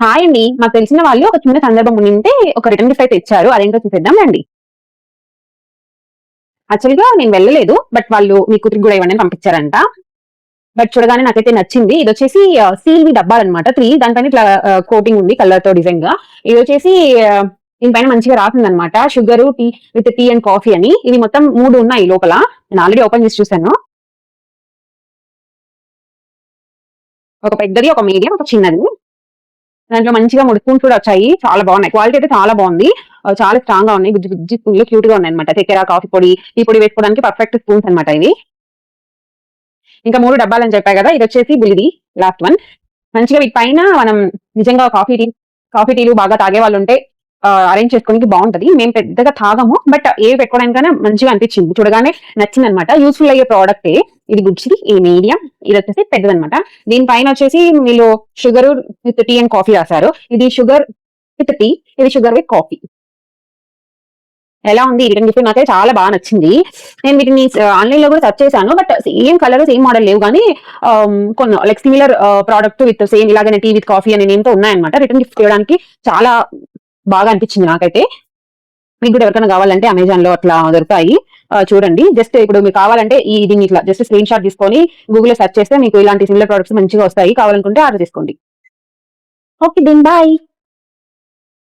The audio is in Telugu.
హాయ్ అండి. మాకు తెలిసిన వాళ్ళు ఒక చిన్న సందర్భం ఉండింటే ఒక రిటర్న్ గిఫ్ట్ అయితే ఇచ్చారు. అదేంటో చూసేద్దాం రండి. యాక్చువల్‌గా నేను వెళ్ళలేదు. బట్ వాళ్ళు మీ కూతురికి గూడా ఇవ్వండి అని పంపించారంట. బట్ చూడగానే నాకైతే నచ్చింది. ఇదొచ్చేసి స్టీల్‌వి డబ్బాలన్నమాట. 3 దానిపైన ఇట్లా కోటింగ్ ఉంది కలర్‌తో డిజైన్‌గా. ఇదొచ్చేసి దీనిపైన మంచిగా రాసిందన్నమాట. షుగరు, టీ అండ్ కాఫీ అని. ఇవి మొత్తం 3 ఉన్నాయి లోపల. నేను ఆల్రెడీ ఓపెన్ చేసి చూసాను. ఒక పెద్దది, ఒక మీడియం, ఒక చిన్నది. దాంట్లో మంచిగా 3 స్పూన్స్ కూడా వచ్చాయి. చాలా బాగున్నాయి. క్వాలిటీ అయితే చాలా బాగుంది. చాలా స్ట్రాంగ్‌గా ఉన్నాయి. బుజ్జి బుజ్జి స్పూన్‌లు క్యూట్‌గా ఉన్నాయన్నమాట. చక్కెర, కాఫీ పొడి, టీ పొడి వేసుకోవడానికి పర్ఫెక్ట్ స్పూన్స్ అన్నమాట ఇవి. ఇంకా 3 డబ్బాలని చెప్పా గదా! ఇదొచ్చేసి బుల్లిది లాస్ట్ వన్. మంచిగా వీటి పైన మనం నిజంగా కాఫీ, టీలు బాగా తాగేవాళ్ళుంటే అరేంజ్ చేసుకోనికి బావుంటది. మేము పెద్దగా తాగము. బట్ ఏవి పెట్టుకోవడానికైనా మంచిగా అనిపించింది. చూడగానే నచ్చిందన్నమాట. యూజ్‌ఫుల్ అయ్యే ప్రొడక్టే. ఇది బుజ్జిది, ఇది మీడియం, ఇదొచ్చేసి పెద్దదన్నమాట. దీని పైనొచ్చేసి వీళ్ళు sugar with tea and coffee రాసారు. ఇది షుగర్ విత్ టీ, ఇది షుగర్ విత్ కాఫీ. ఎలా ఉంది రిటర్న్ గిఫ్ట్? నాకైతే చాలా బా నచ్చింది. నేను వీటిని ఆన్‌లైన్‌లో కూడా సెర్చ్ చేశాను. But same colour, same model లేవు గానీ కొన్ని like similar product with same ఇలాగనే టీ విత్ కాఫీ అనే నేమ్‌తో ఉన్నాయన్నమాట. రిటర్న్ గిఫ్ట్ ఇవ్వడానికి చాలా బాగా అనిపించింది నాకైతే. మీకు కూడా ఎవరికైనా కావాలంటే అమెజాన్‌లో అట్లా దొరుకుతాయి. చూడండి. జస్ట్ ఇప్పుడు మీకు కావాలంటే దీన్ని ఇట్లా జస్ట్ స్క్రీన్ షాట్ తీసుకొని గూగుల్‌లో సెర్చ్ చేస్తే మీకు ఇలాంటి సిమిలర్ ప్రొడక్ట్స్ మంచిగా వస్తాయి. కావాలనుకుంటే ఆర్డర్ చేసుకోండి. Okay then bye.